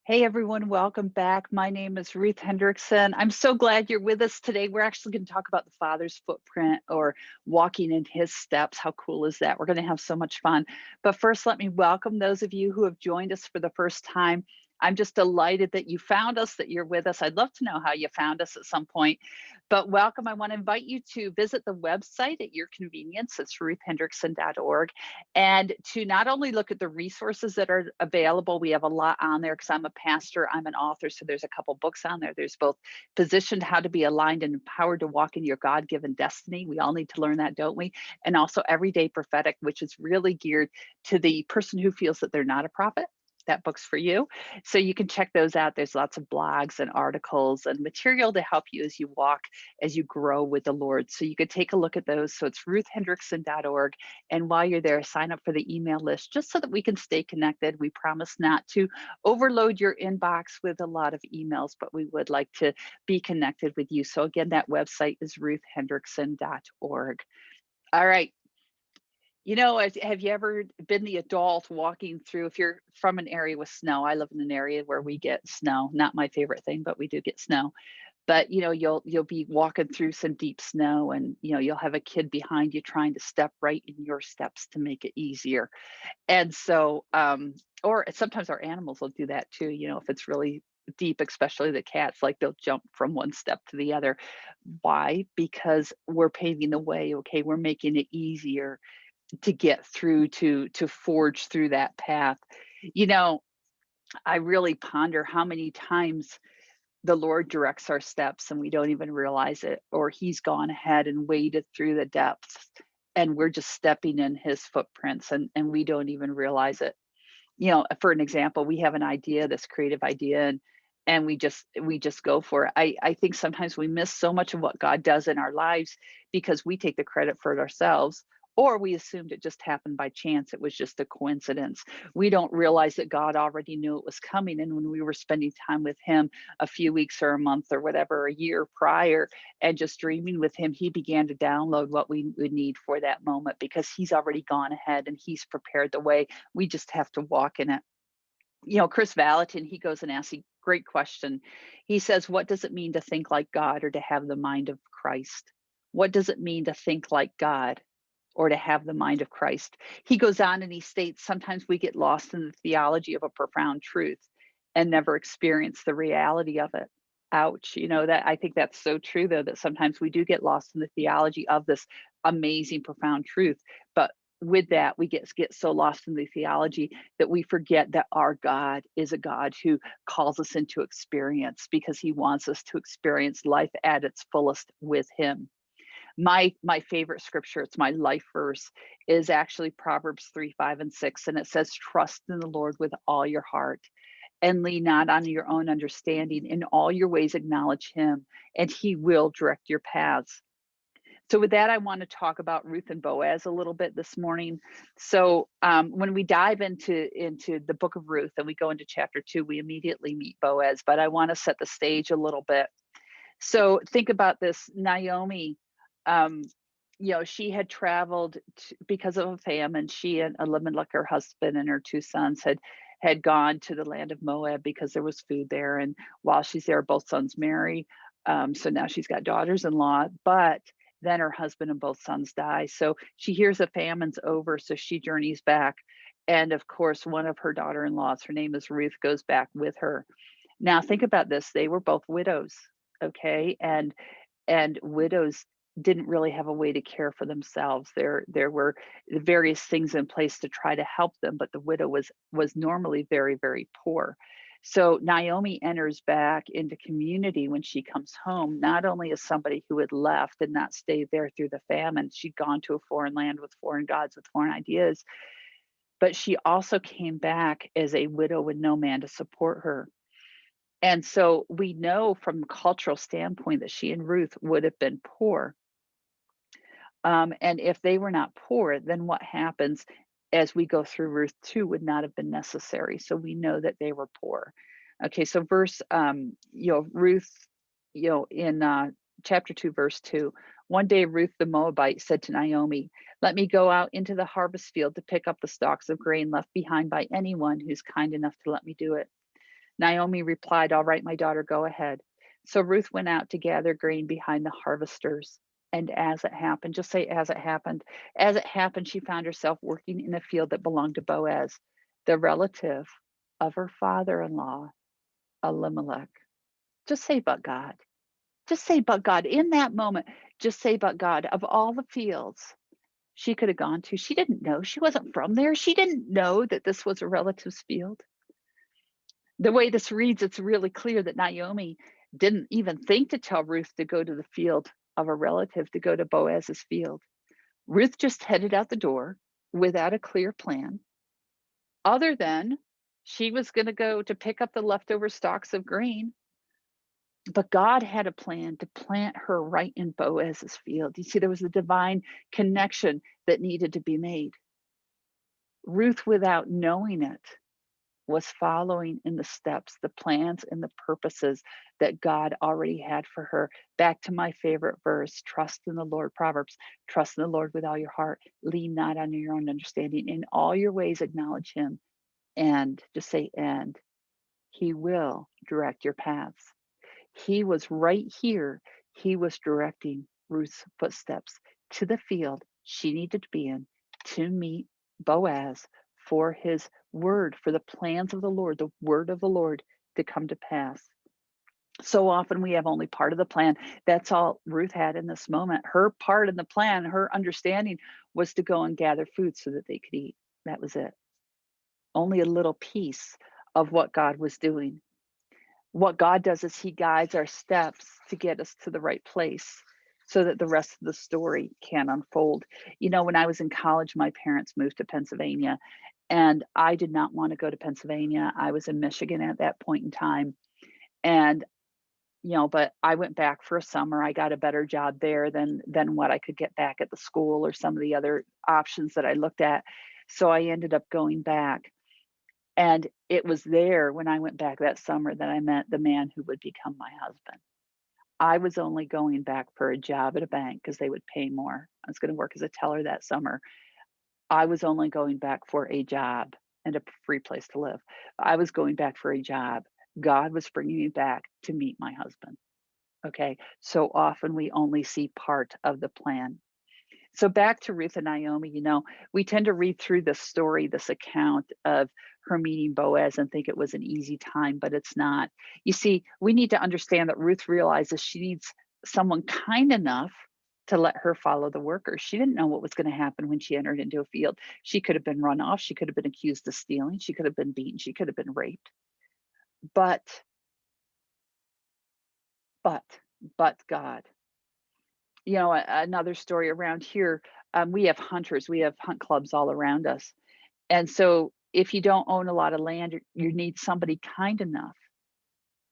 Hey everyone, welcome back. My name is Ruth Hendrickson. I'm so glad you're with us today. We're actually going to talk about the Father's footprint or walking in his steps. How cool is that? We're going to have so much fun. But first, let me welcome those of you who have joined us for the first time. I'm just delighted that you found us, that you're with us. I'd love to know how you found us at some point. But welcome. I want to invite you to visit the website at your convenience. It's ruthhendrickson.org, and to not only look at the resources that are available. We have a lot on there because I'm a pastor, I'm an author, so there's a couple books on there. There's both Positioned: How to Be Aligned and Empowered to Walk in Your God-Given Destiny. We all need to learn that, don't we? And also Everyday Prophetic, which is really geared to the person who feels that they're not a prophet. That book's for you. So you can check those out. There's lots of blogs and articles and material to help you as you walk, as you grow with the Lord. So you could take a look at those. So it's ruthhendrickson.org. And while you're there, sign up for the email list just so that we can stay connected. We promise not to overload your inbox with a lot of emails, but we would like to be connected with you. So again, that website is ruthhendrickson.org. All right. Have you ever been the adult walking through, if you're from an area with snow? I live in an area where we get snow, not my favorite thing, but we do get snow. But you'll be walking through some deep snow, and you'll have a kid behind you trying to step right in your steps to make it easier. And so or sometimes our animals will do that too, if it's really deep, especially the cats, like they'll jump from one step to the other. Why? Because we're paving the way. Okay, we're making it easier to get through, to forge through that path. you know I really ponder how many times the Lord directs our steps and we don't even realize it, or he's gone ahead and waded through the depths and we're just stepping in his footprints, and we don't even realize it. For an example, we have an idea, this creative idea, and we just go for it. I think sometimes we miss so much of what God does in our lives because we take the credit for it ourselves, or we assumed it just happened by chance. It was just a coincidence. We don't realize that God already knew it was coming. And when we were spending time with him a few weeks or a month or whatever, a year prior, and just dreaming with him, he began to download what we would need for that moment because he's already gone ahead and he's prepared the way. We just have to walk in it. Chris Valentin, he goes and asks a great question. He says, what does it mean to think like God or to have the mind of Christ? What does it mean to think like God or to have the mind of Christ? He goes on and he states, sometimes we get lost in the theology of a profound truth and never experience the reality of it. Ouch. That I think that's so true, though, that sometimes we do get lost in the theology of this amazing, profound truth. But with that, we get so lost in the theology that we forget that our God is a God who calls us into experience because he wants us to experience life at its fullest with him. My favorite scripture, it's my life verse, is actually Proverbs 3, 5, and 6. And it says, trust in the Lord with all your heart and lean not on your own understanding. In all your ways acknowledge him, and he will direct your paths. So with that, I want to talk about Ruth and Boaz a little bit this morning. So when we dive into the book of Ruth and we go into chapter 2, we immediately meet Boaz, but I want to set the stage a little bit. So think about this. Naomi, um, she had traveled because of a famine. She and Elimelech, her husband, and her two sons had gone to the land of Moab because there was food there. And while she's there, both sons marry. So now she's got daughters-in-law, but then her husband and both sons die. So she hears the famine's over, so she journeys back. And of course, one of her daughter-in-laws, her name is Ruth, goes back with her. Now think about this. They were both widows, okay? And widows didn't really have a way to care for themselves. There were various things in place to try to help them, but the widow was normally very, very poor. So Naomi enters back into community when she comes home, not only as somebody who had left and not stayed there through the famine. She'd gone to a foreign land with foreign gods, with foreign ideas, but she also came back as a widow with no man to support her. And so we know from a cultural standpoint that she and Ruth would have been poor. And if they were not poor, then what happens as we go through Ruth 2 would not have been necessary. So we know that they were poor. Okay, so Ruth, in chapter 2, verse 2, one day Ruth the Moabite said to Naomi, let me go out into the harvest field to pick up the stalks of grain left behind by anyone who's kind enough to let me do it. Naomi replied, "All right, my daughter, go ahead." So Ruth went out to gather grain behind the harvesters. And as it happened, just say as it happened, she found herself working in a field that belonged to Boaz, the relative of her father in law, Elimelech. Just say, but God. Just say, but God. In that moment, just say, but God. Of all the fields she could have gone to, she didn't know. She wasn't from there. She didn't know that this was a relative's field. The way this reads, it's really clear that Naomi didn't even think to tell Ruth to go to the field of a relative, to go to Boaz's field. Ruth just headed out the door without a clear plan, other than she was going to go to pick up the leftover stalks of grain. But God had a plan to plant her right in Boaz's field. You see, there was a divine connection that needed to be made. Ruth, without knowing it, was following in the steps, the plans, and the purposes that God already had for her. Back to my favorite verse, trust in the Lord, Proverbs, trust in the Lord with all your heart, lean not on your own understanding. In all your ways, acknowledge him, and just say, and he will direct your paths. He was right here. He was directing Ruth's footsteps to the field she needed to be in to meet Boaz for his word, for the plans of the Lord, the word of the Lord to come to pass. So often we have only part of the plan. That's all Ruth had in this moment. Her part in the plan, her understanding was to go and gather food so that they could eat. That was it. Only a little piece of what God was doing. What God does is he guides our steps to get us to the right place so that the rest of the story can unfold. You know, when I was in college, my parents moved to Pennsylvania, and I did not want to go to Pennsylvania. I was in Michigan at that point in time. And but I went back for a summer. I got a better job there than what I could get back at the school or some of the other options that I looked at. So I ended up going back. And it was there when I went back that summer that I met the man who would become my husband. I was only going back for a job at a bank because they would pay more. I was going to work as a teller that summer. I was only going back for a job and a free place to live. I was going back for a job. God was bringing me back to meet my husband. Okay. So often we only see part of the plan. So back to Ruth and Naomi, we tend to read through this story, this account of her meeting Boaz and think it was an easy time, but it's not. You see, we need to understand that Ruth realizes she needs someone kind enough to let her follow the workers. She didn't know what was going to happen when she entered into a field. She could have been run off. She could have been accused of stealing. She could have been beaten. She could have been raped. But, but, but God. Another story around here, we have hunters, we have hunt clubs all around us. And so if you don't own a lot of land, you need somebody kind enough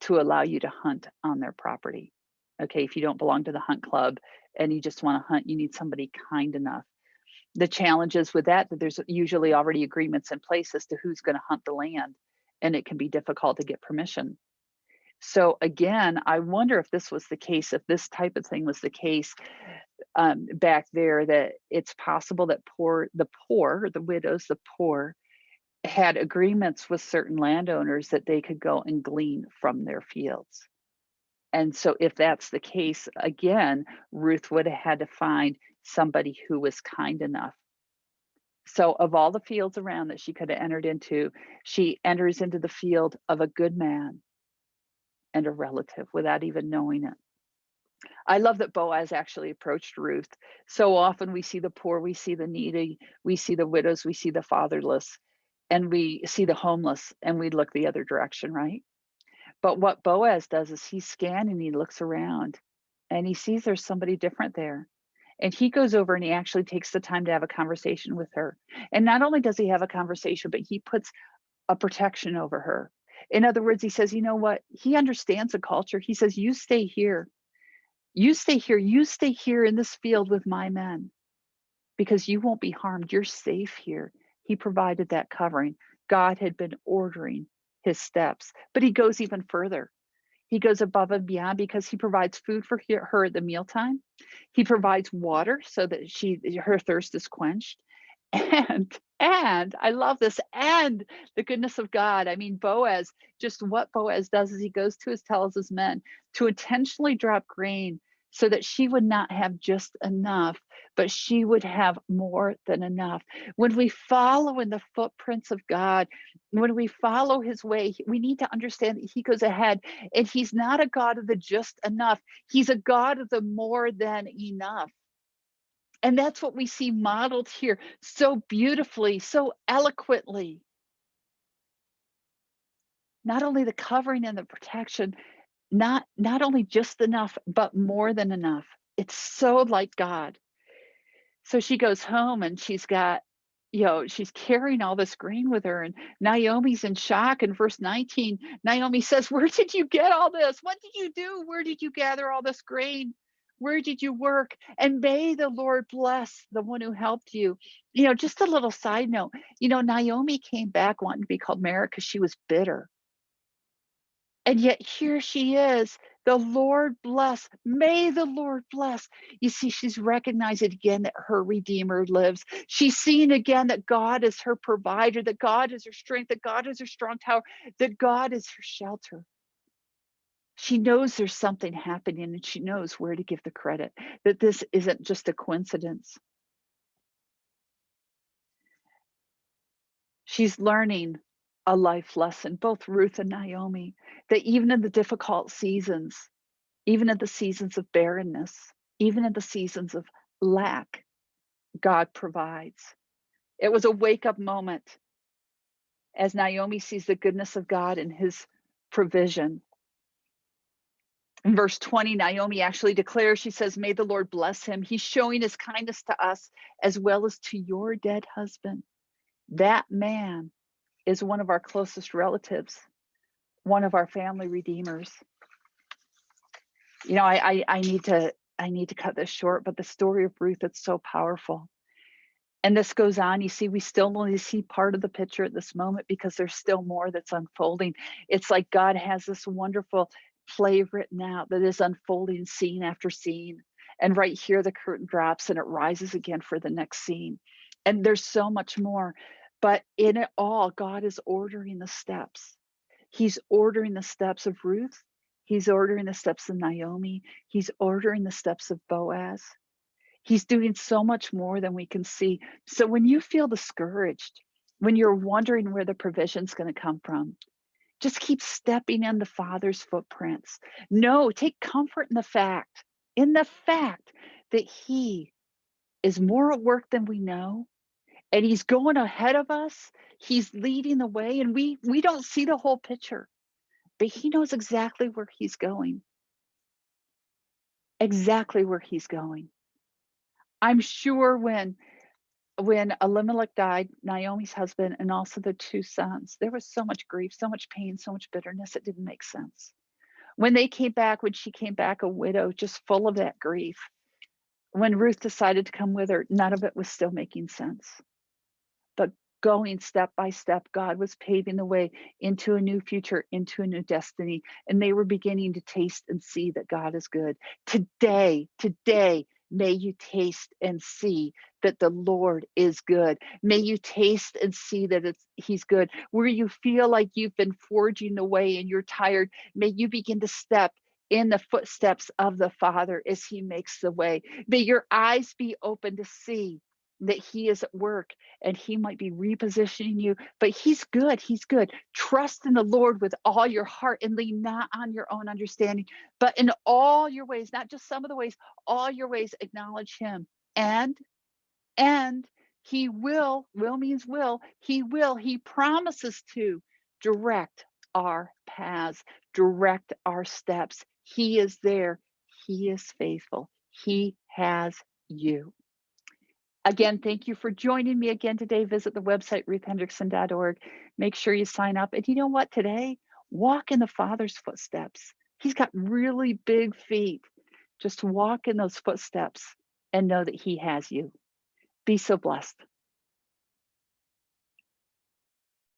to allow you to hunt on their property. Okay, if you don't belong to the hunt club and you just want to hunt, you need somebody kind enough. The challenge is with that there's usually already agreements in place as to who's going to hunt the land, and it can be difficult to get permission. So again, I wonder if this was the case, if this type of thing was the case back there, that it's possible that the widows, the poor, had agreements with certain landowners that they could go and glean from their fields. And so if that's the case, again, Ruth would have had to find somebody who was kind enough. So of all the fields around that she could have entered into, she enters into the field of a good man and a relative without even knowing it. I love that Boaz actually approached Ruth. So often we see the poor, we see the needy, we see the widows, we see the fatherless, and we see the homeless, and we look the other direction, right? But what Boaz does is he's scanning, he looks around, and he sees there's somebody different there. And he goes over and he actually takes the time to have a conversation with her. And not only does he have a conversation, but he puts a protection over her. In other words, he says, you know what? He understands the culture. He says, you stay here. You stay here. You stay here in this field with my men because you won't be harmed. You're safe here. He provided that covering. God had been ordering his steps, but he goes even further. He goes above and beyond because he provides food for her at the mealtime. He provides water so that her thirst is quenched. And I love this, and the goodness of God. I mean, Boaz, just what Boaz does is he goes to his tells his men to intentionally drop grain so that she would not have just enough, but she would have more than enough. When we follow in the footprints of God, when we follow his way, we need to understand that he goes ahead, and he's not a God of the just enough. He's a God of the more than enough. And that's what we see modeled here so beautifully, so eloquently. Not only the covering and the protection, not only just enough, but more than enough. It's so like God. So she goes home and she's got, she's carrying all this grain with her. And Naomi's in shock. In verse 19, Naomi says, "Where did you get all this? What did you do? Where did you gather all this grain? Where did you work? And may the Lord bless the one who helped you." Just a little side note, Naomi came back wanting to be called Mara because she was bitter. And yet here she is. The Lord bless. May the Lord bless. You see, she's recognizing again that her Redeemer lives. She's seeing again that God is her provider, that God is her strength, that God is her strong tower, that God is her shelter. She knows there's something happening and she knows where to give the credit, that this isn't just a coincidence. She's learning a life lesson, both Ruth and Naomi, that even in the difficult seasons, even in the seasons of barrenness, even in the seasons of lack, God provides. It was a wake up moment as Naomi sees the goodness of God and his provision. In verse 20, Naomi actually declares, she says, "May the Lord bless him. He's showing his kindness to us as well as to your dead husband." That man is one of our closest relatives, one of our family redeemers. I need to cut this short, but the story of Ruth, it's so powerful. And this goes on. You see, we still only see part of the picture at this moment because there's still more that's unfolding. It's like God has this wonderful play written out that is unfolding scene after scene. And right here, the curtain drops and it rises again for the next scene. And there's so much more. But in it all, God is ordering the steps. He's ordering the steps of Ruth. He's ordering the steps of Naomi. He's ordering the steps of Boaz. He's doing so much more than we can see. So when you feel discouraged, when you're wondering where the provision's going to come from, just keep stepping in the Father's footprints. No, take comfort in the fact that He is more at work than we know, and He's going ahead of us. He's leading the way, and we don't see the whole picture, but He knows exactly where He's going. Exactly where He's going. I'm sure when Elimelech died, Naomi's husband, and also the two sons, there was so much grief, so much pain, so much bitterness, it didn't make sense. When she came back a widow, just full of that grief, when Ruth decided to come with her, none of it was still making sense. But going step by step, God was paving the way into a new future, into a new destiny. And they were beginning to taste and see that God is good. Today, may you taste and see that the Lord is good. May you taste and see that He's good. Where you feel like you've been forging the way and you're tired, may you begin to step in the footsteps of the Father as He makes the way. May your eyes be open to see that He is at work and He might be repositioning you, but He's good. He's good. Trust in the Lord with all your heart and lean not on your own understanding, but in all your ways, not just some of the ways, all your ways acknowledge Him. And He will means He promises to direct our paths, direct our steps. He is there. He is faithful. He has you. Again, thank you for joining me again today. Visit the website, ruthhendrickson.org. Make sure you sign up. And you know what? Today, walk in the Father's footsteps. He's got really big feet. Just walk in those footsteps and know that He has you. Be so blessed.